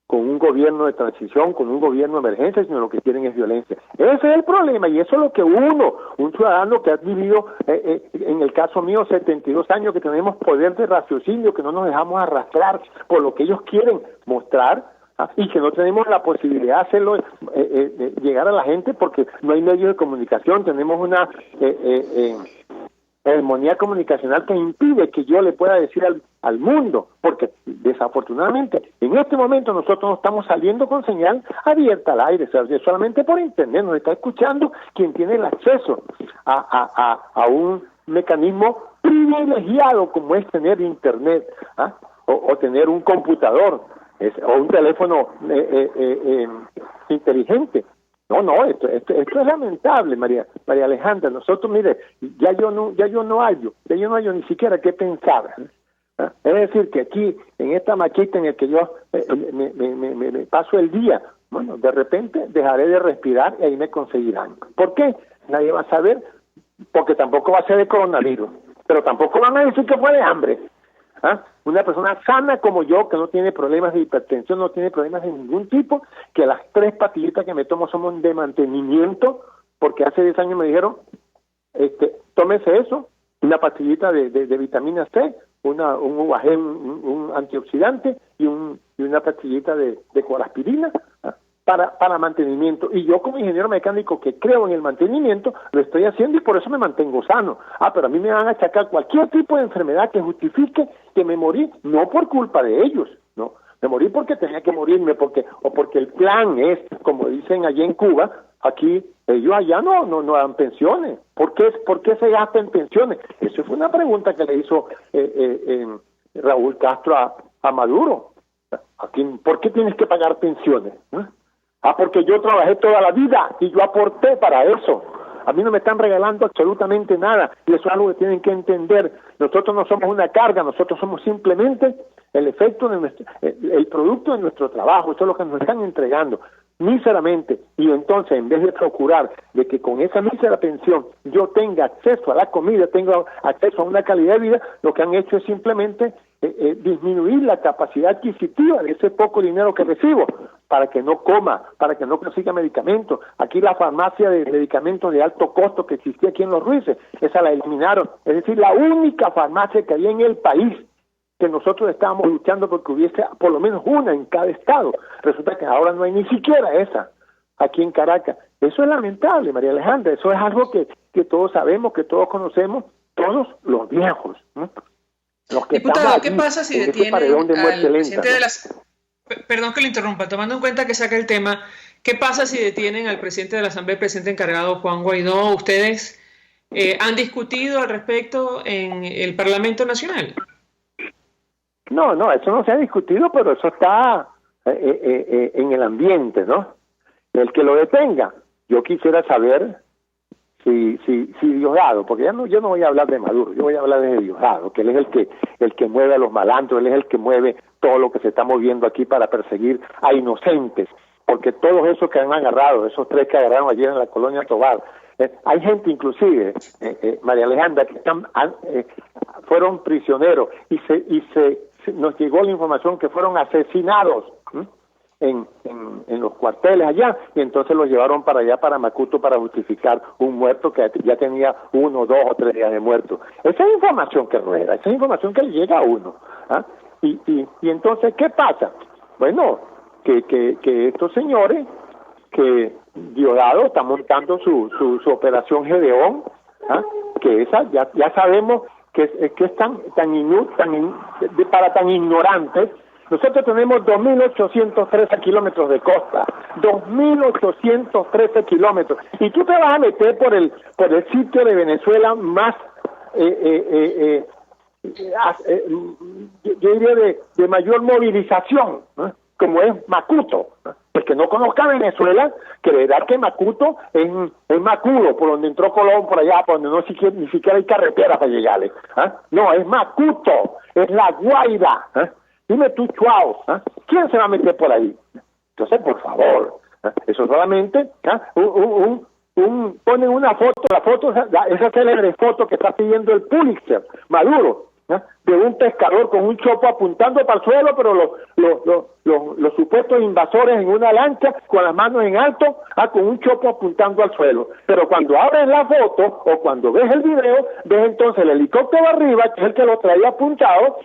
un gobierno de transición, con un gobierno de emergencia, sino lo que quieren es violencia. Ese es el problema, y eso es lo que un ciudadano que ha vivido, en el caso mío, 72 años, que tenemos poder de raciocinio, que no nos dejamos arrastrar por lo que ellos quieren mostrar, y que no tenemos la posibilidad de hacerlo, llegar a la gente, porque no hay medios de comunicación, tenemos una hegemonía comunicacional que impide que yo le pueda decir al mundo, porque desafortunadamente en este momento nosotros no estamos saliendo con señal abierta al aire, solamente por internet nos está escuchando quien tiene el acceso a un mecanismo privilegiado como es tener internet. o tener un computador o un teléfono inteligente. No, esto es lamentable, María Alejandra. Nosotros, mire, ya yo no hallo ni siquiera qué pensar. ¿Ah? Es decir, que aquí, en esta maquita en el que yo me paso el día, bueno, de repente dejaré de respirar y ahí me conseguirán. ¿Por qué? Nadie va a saber, porque tampoco va a ser de coronavirus, pero tampoco van a decir que fue de hambre. ¿Ah? Una persona sana como yo, que no tiene problemas de hipertensión, no tiene problemas de ningún tipo, que las 3 pastillitas que me tomo son de mantenimiento, porque hace 10 años me dijeron, tómese eso, una pastillita de vitamina C, un Uvagen, un antioxidante y una pastillita de colaspirina, ¿ah? para mantenimiento. Y yo como ingeniero mecánico que creo en el mantenimiento, lo estoy haciendo y por eso me mantengo sano. Pero a mí me van a achacar cualquier tipo de enfermedad que justifique que me morí, no por culpa de ellos, no. Me morí porque tenía que morirme, porque el plan es, como dicen allá en Cuba, aquí, ellos allá no dan pensiones. ¿Por qué se gasta en pensiones? Eso fue una pregunta que le hizo Raúl Castro a Maduro. Aquí, ¿por qué tienes que pagar pensiones? Porque yo trabajé toda la vida y yo aporté para eso. A mí no me están regalando absolutamente nada y eso es algo que tienen que entender. Nosotros no somos una carga, nosotros somos simplemente el efecto de el producto de nuestro trabajo. Eso es lo que nos están entregando míseramente, y entonces en vez de procurar de que con esa mísera pensión yo tenga acceso a la comida, tenga acceso a una calidad de vida, lo que han hecho es simplemente disminuir la capacidad adquisitiva de ese poco dinero que recibo, para que no coma, para que no consiga medicamentos. Aquí la farmacia de medicamentos de alto costo que existía aquí en Los Ruices, esa la eliminaron, es decir, la única farmacia que había en el país, que nosotros estábamos luchando porque hubiese por lo menos una en cada estado. Resulta que ahora no hay ni siquiera esa aquí en Caracas. Eso es lamentable, María Alejandra. Eso es algo que todos sabemos, que todos conocemos, todos los viejos, ¿no? Los que Diputado, ¿qué pasa si detienen al presidente de las... Perdón que le interrumpa, tomando en cuenta que saca el tema, ¿qué pasa si detienen al presidente de la Asamblea, el presidente encargado Juan Guaidó? ¿Ustedes han discutido al respecto en el Parlamento Nacional? No, eso no se ha discutido, pero eso está en el ambiente, ¿no? El que lo detenga. Yo quisiera saber si Diosdado, porque yo no voy a hablar de Maduro, yo voy a hablar de Diosdado, que él es el que mueve a los malandros, él es el que mueve todo lo que se está moviendo aquí para perseguir a inocentes, porque todos esos que han agarrado, esos 3 que agarraron ayer en la colonia Tobar, hay gente inclusive, María Alejandra, que fueron prisioneros y nos llegó la información que fueron asesinados en los cuarteles allá, y entonces los llevaron para allá, para Macuto, para justificar un muerto que ya tenía 1, 2 o 3 días de muerto. Esa es información que rueda, esa es información que le llega a uno. Y entonces, ¿qué pasa? Bueno, que estos señores, que Diosdado está montando su operación Gedeón, que esa ya sabemos que es tan ignorantes. Nosotros tenemos 2.813 kilómetros de costa, 2.813 kilómetros, y tú te vas a meter por el sitio de Venezuela más yo diría de mayor movilización, ¿no? Como es Macuto, ¿no? El que no conozca Venezuela creerá que Macuto es Macuro, por donde entró Colón, por allá, por donde ni siquiera hay carretera para llegarle. No, es Macuto, es La Guaira. Dime tú, Chuao, ¿quién se va a meter por ahí? Entonces, por favor, eso solamente ponen una foto, esa célebre foto que está pidiendo el Pulitzer, Maduro, de un pescador con un chopo apuntando para el suelo, pero los supuestos invasores en una lancha con las manos en alto, con un chopo apuntando al suelo. Pero cuando abres la foto o cuando ves el video, ves entonces el helicóptero arriba, que es el que lo traía apuntado,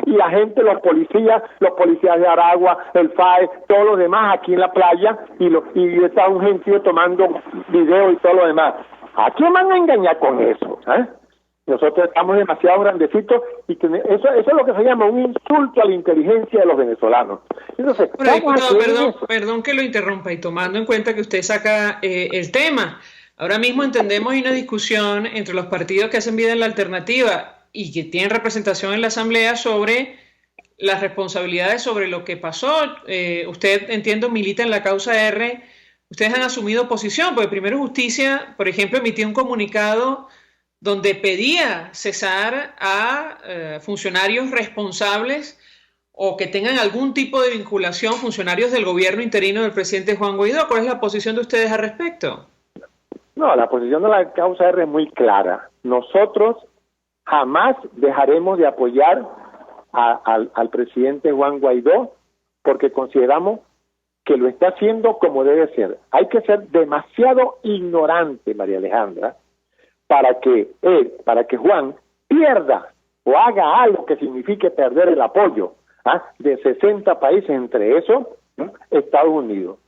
y la gente, los policías de Aragua, el FAE, todos los demás aquí en la playa, y está un gentío tomando video y todo lo demás. ¿A quién van a engañar con eso? Nosotros estamos demasiado grandecitos y eso es lo que se llama un insulto a la inteligencia de los venezolanos. Entonces, perdón que lo interrumpa, y tomando en cuenta que usted saca el tema, ahora mismo entendemos hay una discusión entre los partidos que hacen vida en la alternativa y que tienen representación en la Asamblea sobre las responsabilidades sobre lo que pasó. Usted, entiendo, milita en la causa R. Ustedes han asumido posición, porque Primero Justicia, por ejemplo, emitió un comunicado donde pedía cesar a funcionarios responsables o que tengan algún tipo de vinculación, funcionarios del gobierno interino del presidente Juan Guaidó. ¿Cuál es la posición de ustedes al respecto? No, la posición de la causa R es muy clara. Nosotros jamás dejaremos de apoyar al presidente Juan Guaidó porque consideramos que lo está haciendo como debe ser. Hay que ser demasiado ignorante, María Alejandra, para que Juan pierda o haga algo que signifique perder el apoyo de 60 países, entre esos Estados Unidos,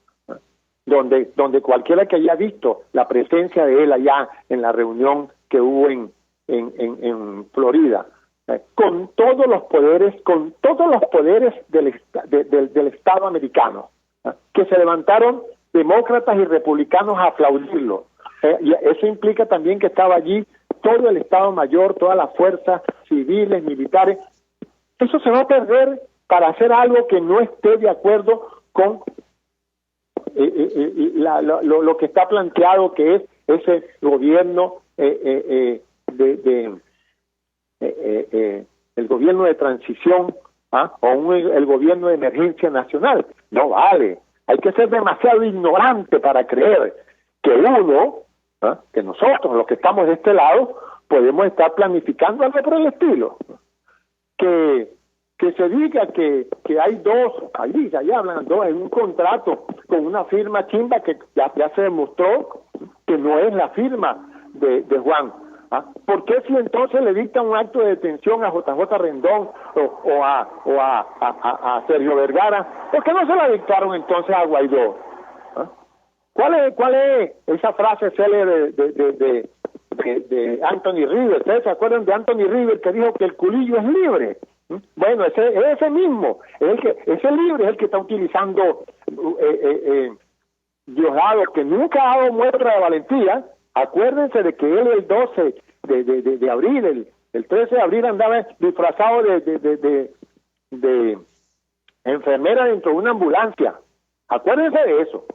donde cualquiera que haya visto la presencia de él allá en la reunión que hubo en Florida, con todos los poderes del Estado americano, que se levantaron demócratas y republicanos a aplaudirlo. Y eso implica también que estaba allí todo el Estado Mayor, todas las fuerzas civiles, militares. Eso se va a perder para hacer algo que no esté de acuerdo con lo que está planteado, que es ese gobierno el gobierno de transición el gobierno de emergencia nacional. No vale. Hay que ser demasiado ignorante para creer que que nosotros, los que estamos de este lado, podemos estar planificando algo por el estilo. Que se diga que hay dos, allá hablan dos, en un contrato con una firma chimba que ya se demostró que no es la firma de Juan. ¿Por qué si entonces le dictan un acto de detención a JJ Rendón o a Sergio Vergara? ¿Por qué no se la dictaron entonces a Guaidó? ¿Cuál es esa frase célebre de Anthony River? ¿Ustedes se acuerdan de Anthony River que dijo que el culillo es libre? Bueno, ese mismo, ese libre es el que está utilizando Diosdado, que nunca ha dado muestra de valentía. Acuérdense de que él el 12 de abril, el 13 de abril andaba disfrazado de enfermera dentro de una ambulancia. Acuérdense de eso.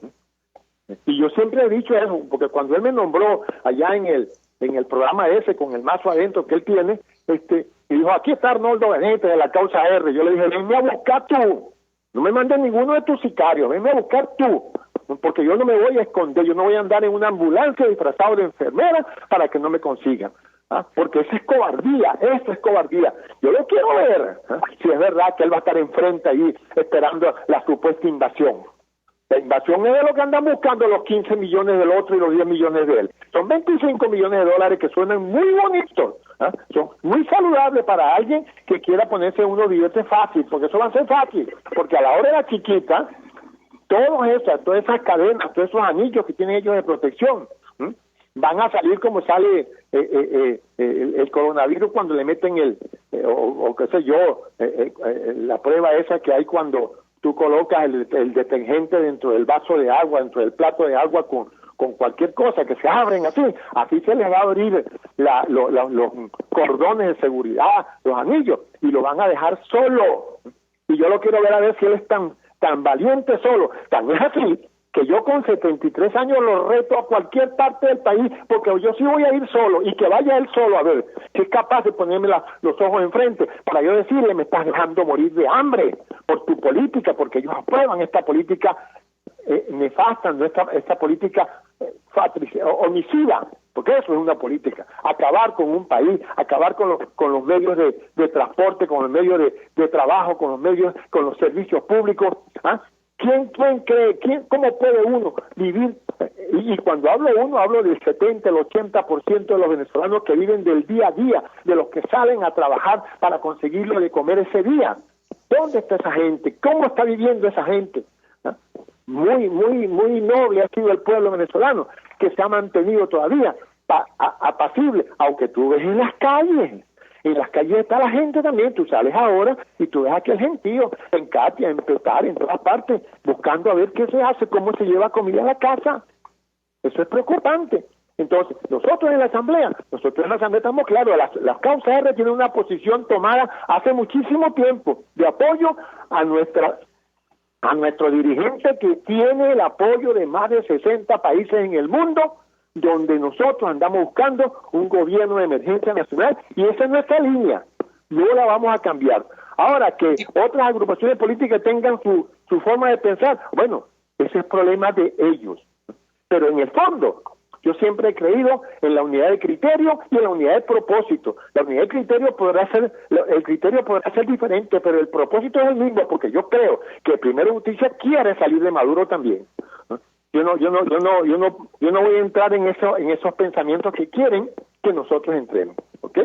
Y yo siempre he dicho eso, porque cuando él me nombró allá en el programa ese, con el mazo adentro que él tiene, y dijo, aquí está Arnoldo Benítez de la causa R. Yo le dije, venme a buscar tú. No me mandes ninguno de tus sicarios, venme a buscar tú. Porque yo no me voy a esconder, yo no voy a andar en una ambulancia disfrazado de enfermera para que no me consigan. Porque eso es cobardía. Yo lo quiero ver, si es verdad que él va a estar enfrente ahí esperando la supuesta invasión. La invasión es de lo que andan buscando los 15 millones del otro y los 10 millones de él. Son 25 millones de dólares que suenan muy bonitos, son muy saludables para alguien que quiera ponerse unos billetes fácil, porque eso va a ser fácil, porque a la hora de la chiquita, todas esas cadenas, todos esos anillos que tienen ellos de protección, van a salir como sale el coronavirus cuando le meten qué sé yo, la prueba esa que hay cuando tú colocas el detergente dentro del vaso de agua, dentro del plato de agua con cualquier cosa, que se abren así se les va a abrir los cordones de seguridad, los anillos, y lo van a dejar solo. Y yo lo quiero ver a ver si él es tan valiente solo. Tan es así que yo con 73 años lo reto a cualquier parte del país, porque yo sí voy a ir solo, y que vaya él solo a ver si es capaz de ponerme los ojos enfrente, para yo decirle, me estás dejando morir de hambre por tu política, porque ellos aprueban esta política nefasta, esta política homicida, porque eso es una política, acabar con un país, acabar con los medios de transporte, con los medios de trabajo, con los servicios públicos. ¿Quién cree? ¿Cómo puede uno vivir? Y cuando hablo uno, hablo del 70, el 80% de los venezolanos que viven del día a día, de los que salen a trabajar para conseguirlo de comer ese día. ¿Dónde está esa gente? ¿Cómo está viviendo esa gente? Muy noble ha sido el pueblo venezolano, que se ha mantenido todavía apacible, aunque tú ves en las calles está la gente también. Tú sales ahora y tú ves aquí el gentío en Katia, en Petar, en todas partes, buscando a ver qué se hace, cómo se lleva comida a la casa. Eso es preocupante. Entonces, nosotros en la Asamblea estamos claros, las causas R tienen una posición tomada hace muchísimo tiempo de apoyo a nuestro dirigente, que tiene el apoyo de más de 60 países en el mundo, donde nosotros andamos buscando un gobierno de emergencia nacional, y esa es nuestra línea, no la vamos a cambiar. Ahora, que otras agrupaciones políticas tengan su forma de pensar, bueno, ese es problema de ellos, pero en el fondo yo siempre he creído en la unidad de criterio y en la unidad de propósito. La unidad de criterio el criterio podrá ser diferente, pero el propósito es el mismo, porque yo creo que el Primero de Justicia quiere salir de Maduro también. Yo no voy a entrar en esos pensamientos que quieren que nosotros entremos, ¿ok?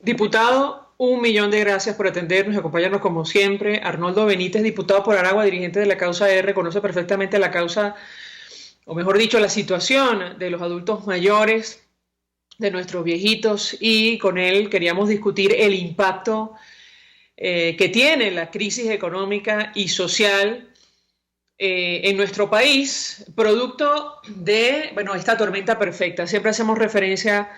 Diputado, 1.000.000 de gracias por atendernos y acompañarnos como siempre. Arnoldo Benítez, diputado por Aragua, dirigente de la causa R, conoce perfectamente la causa, o mejor dicho, la situación de los adultos mayores, de nuestros viejitos, y con él queríamos discutir el impacto que tiene la crisis económica y social en nuestro país, producto de, esta tormenta perfecta. Siempre hacemos referencia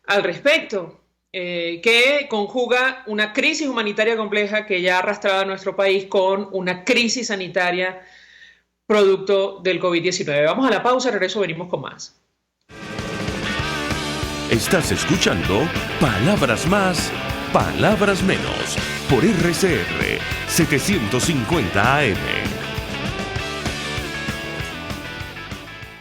al respecto, que conjuga una crisis humanitaria compleja que ya ha arrastrado a nuestro país con una crisis sanitaria producto del COVID-19. Vamos a la pausa, regreso, venimos con más. Estás escuchando Palabras Más, Palabras Menos, por RCR 750 AM.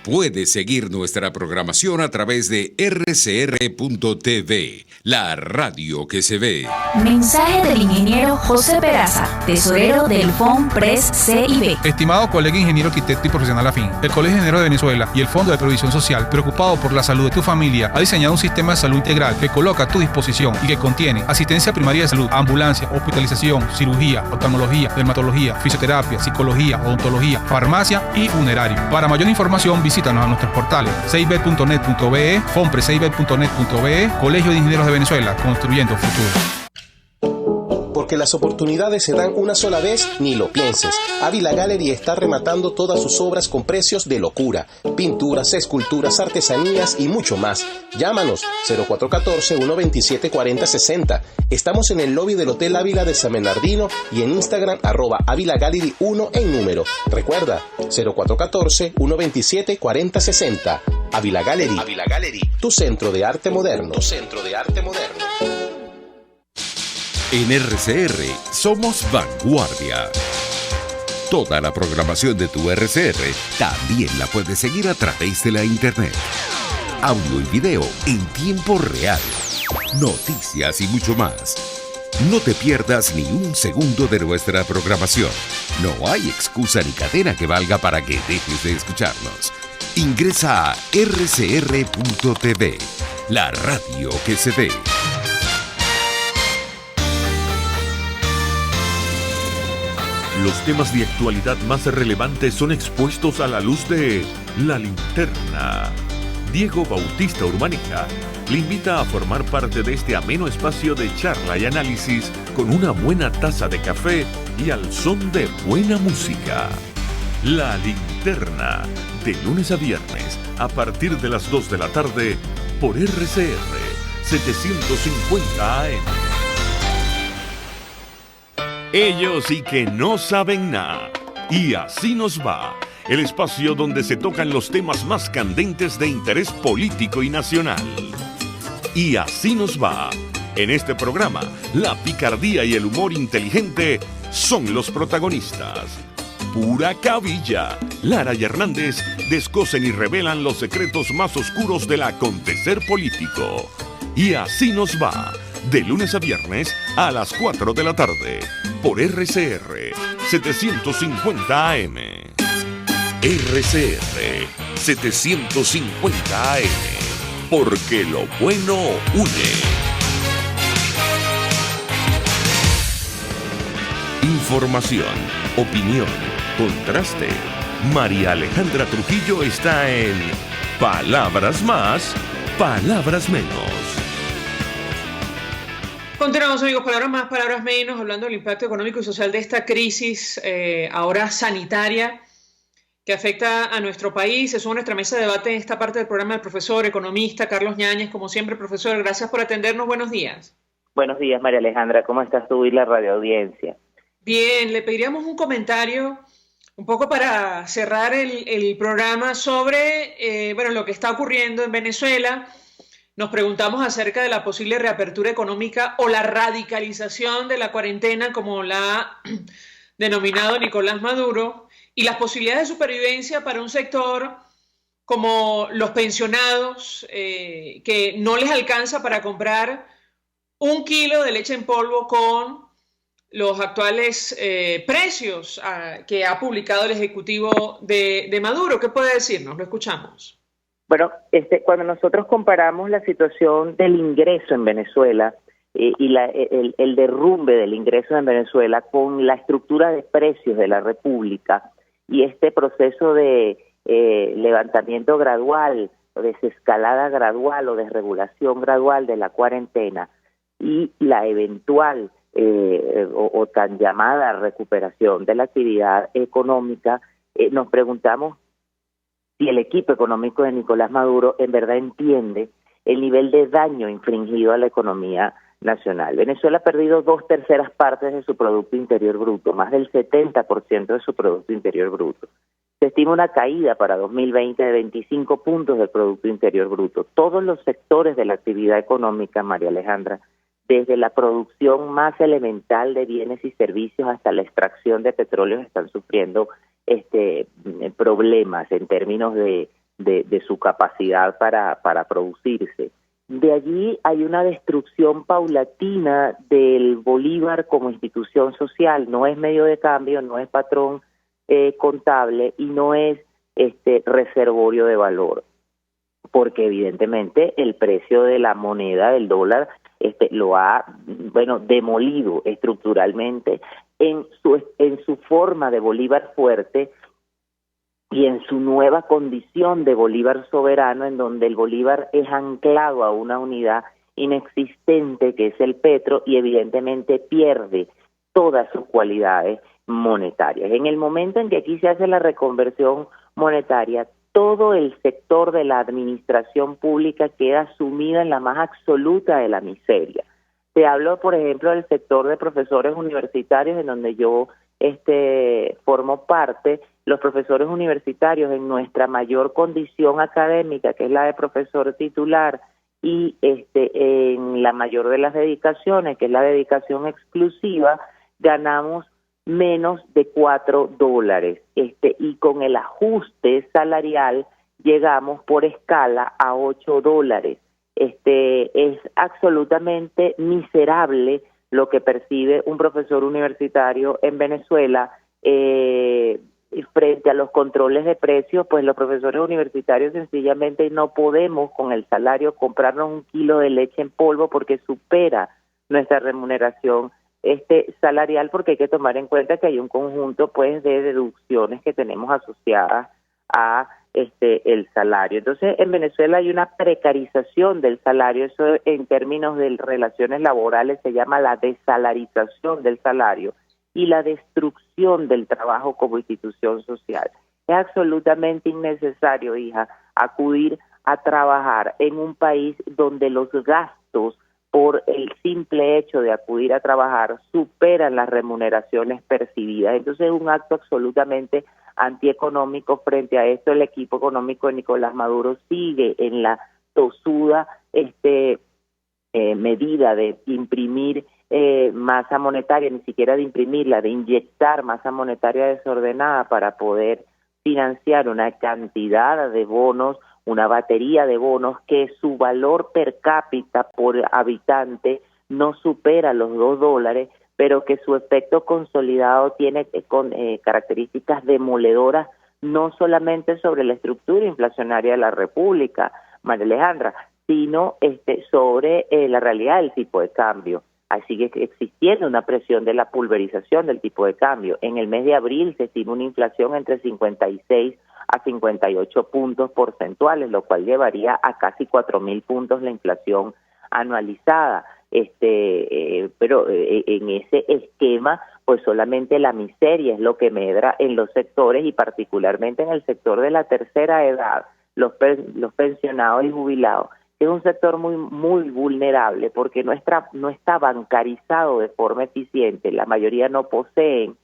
Puedes seguir nuestra programación a través de rcr.tv, la radio que se ve. Mensaje del ingeniero José Peraza, tesorero del FOMPRES CIB. Estimado colega ingeniero, arquitecto y profesional afín, el Colegio de Ingenieros de Venezuela y el Fondo de Previsión Social, preocupado por la salud de tu familia, ha diseñado un sistema de salud integral que coloca a tu disposición y que contiene asistencia primaria de salud, ambulancia, hospitalización, cirugía, oftalmología, dermatología, fisioterapia, psicología, odontología, farmacia y funerario. Para mayor información, visítanos a nuestros portales ceibet.net.be, fompreseibet.net.be, Colegio de Ingenieros de Venezuela, construyendo futuro. Porque las oportunidades se dan una sola vez, ni lo pienses. Ávila Gallery está rematando todas sus obras con precios de locura. Pinturas, esculturas, artesanías y mucho más. Llámanos 0414-127-4060. Estamos en el lobby del Hotel Ávila de San Bernardino y en Instagram @Ávila Gallery 1 en número. Recuerda, 0414-127-4060. Ávila Gallery. Ávila Gallery, tu centro de arte moderno. Tu centro de arte moderno. En RCR somos vanguardia. Toda la programación de tu RCR también la puedes seguir a través de la internet. Audio y video en tiempo real. Noticias y mucho más. No te pierdas ni un segundo de nuestra programación. No hay excusa ni cadena que valga para que dejes de escucharnos. Ingresa a rcr.tv, la radio que se ve. Los temas de actualidad más relevantes son expuestos a la luz de La Linterna. Diego Bautista Urbaneja le invita a formar parte de este ameno espacio de charla y análisis con una buena taza de café y al son de buena música. La Linterna, de lunes a viernes, a partir de las 2 de la tarde, por RCR 750 AM. Ellos y que no saben nada. Y así nos va. El espacio donde se tocan los temas más candentes de interés político y nacional. Y así nos va. En este programa, la picardía y el humor inteligente son los protagonistas. Pura cabilla. Lara y Hernández descosen y revelan los secretos más oscuros del acontecer político. Y así nos va. De lunes a viernes a las 4 de la tarde, por RCR 750 AM. RCR 750 AM, porque lo bueno une. Información, opinión, contraste. María Alejandra Trujillo está en Palabras Más, Palabras Menos. Continuamos, amigos, palabras más, palabras menos, hablando del impacto económico y social de esta crisis, ahora sanitaria, que afecta a nuestro país. Se sube a nuestra mesa de debate en esta parte del programa el profesor, economista Carlos Ñáñez. Como siempre, profesor, gracias por atendernos. Buenos días. Buenos días, María Alejandra. ¿Cómo estás tú y la radioaudiencia? Bien, le pediríamos un comentario un poco para cerrar el programa sobre lo que está ocurriendo en Venezuela. Nos preguntamos acerca de la posible reapertura económica o la radicalización de la cuarentena, como la ha denominado Nicolás Maduro, y las posibilidades de supervivencia para un sector como los pensionados, que no les alcanza para comprar 1 kilo de leche en polvo con los actuales precios que ha publicado el Ejecutivo de Maduro. ¿Qué puede decirnos? Lo escuchamos. Bueno, cuando nosotros comparamos la situación del ingreso en Venezuela y el derrumbe del ingreso en Venezuela con la estructura de precios de la República y este proceso de levantamiento gradual, o desescalada gradual o desregulación gradual de la cuarentena y la eventual o tan llamada recuperación de la actividad económica, nos preguntamos si el equipo económico de Nicolás Maduro en verdad entiende el nivel de daño infringido a la economía nacional. Venezuela ha perdido 2/3 partes de su Producto Interior Bruto, más del 70% de su Producto Interior Bruto. Se estima una caída para 2020 de 25 puntos del Producto Interior Bruto. Todos los sectores de la actividad económica, María Alejandra, desde la producción más elemental de bienes y servicios hasta la extracción de petróleo, están sufriendo problemas en términos de su capacidad para producirse. De allí hay una destrucción paulatina del Bolívar como institución social. No es medio de cambio, no es patrón contable y no es reservorio de valor, porque evidentemente el precio de la moneda, del dólar, lo ha demolido estructuralmente en su forma de Bolívar fuerte y en su nueva condición de Bolívar soberano, en donde el Bolívar es anclado a una unidad inexistente que es el petro y evidentemente pierde todas sus cualidades monetarias. En el momento en que aquí se hace la reconversión monetaria, todo el sector de la administración pública queda sumido en la más absoluta de la miseria. Te hablo, por ejemplo, del sector de profesores universitarios, en donde yo formo parte. Los profesores universitarios, en nuestra mayor condición académica, que es la de profesor titular, y en la mayor de las dedicaciones, que es la dedicación exclusiva, ganamos menos de $4, y con el ajuste salarial llegamos por escala a $8. Es absolutamente miserable lo que percibe un profesor universitario en Venezuela frente a los controles de precios. Pues los profesores universitarios sencillamente no podemos con el salario comprarnos 1 kilo de leche en polvo porque supera nuestra remuneración salarial, porque hay que tomar en cuenta que hay un conjunto pues de deducciones que tenemos asociadas a el salario. Entonces, en Venezuela hay una precarización del salario. Eso en términos de relaciones laborales se llama la desalarización del salario y la destrucción del trabajo como institución social. Es absolutamente innecesario, hija, acudir a trabajar en un país donde los gastos por el simple hecho de acudir a trabajar superan las remuneraciones percibidas. Entonces es un acto absolutamente antieconómico. Frente a esto, el equipo económico de Nicolás Maduro sigue en la tosuda medida de imprimir masa monetaria, ni siquiera de imprimirla, de inyectar masa monetaria desordenada para poder financiar una cantidad de bonos, una batería de bonos que su valor per cápita por habitante no supera los $2, pero que su efecto consolidado tiene características demoledoras no solamente sobre la estructura inflacionaria de la República, María Alejandra, sino sobre la realidad del tipo de cambio. Así que existiendo una presión de la pulverización del tipo de cambio. En el mes de abril se estima una inflación entre 56 a 58 puntos porcentuales, lo cual llevaría a casi 4.000 puntos la inflación anualizada. pero en ese esquema, pues solamente la miseria es lo que medra en los sectores y particularmente en el sector de la tercera edad, los pensionados y jubilados, que es un sector muy muy vulnerable porque no está bancarizado de forma eficiente. La mayoría no poseen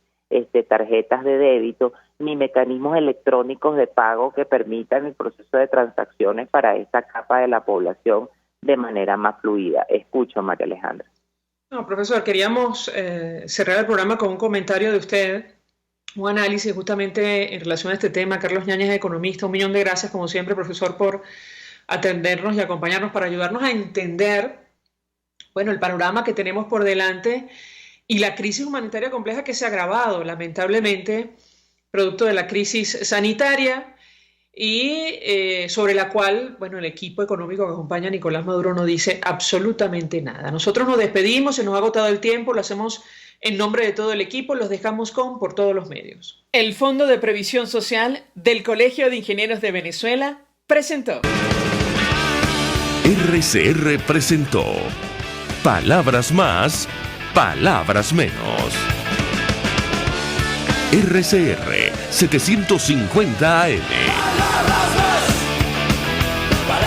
tarjetas de débito ni mecanismos electrónicos de pago que permitan el proceso de transacciones para esta capa de la población de manera más fluida. Escucho, María Alejandra. No, profesor, queríamos cerrar el programa con un comentario de usted, un análisis justamente en relación a este tema. Carlos Ñañez, economista, 1 millón de gracias, como siempre, profesor, por atendernos y acompañarnos para ayudarnos a entender, bueno, el panorama que tenemos por delante y la crisis humanitaria compleja que se ha agravado, lamentablemente, producto de la crisis sanitaria y sobre la cual, bueno, el equipo económico que acompaña a Nicolás Maduro no dice absolutamente nada. Nosotros nos despedimos, se nos ha agotado el tiempo, lo hacemos en nombre de todo el equipo, los dejamos por todos los medios. El Fondo de Previsión Social del Colegio de Ingenieros de Venezuela presentó. RCR presentó Palabras Más, Palabras Menos. RCR 750 AM.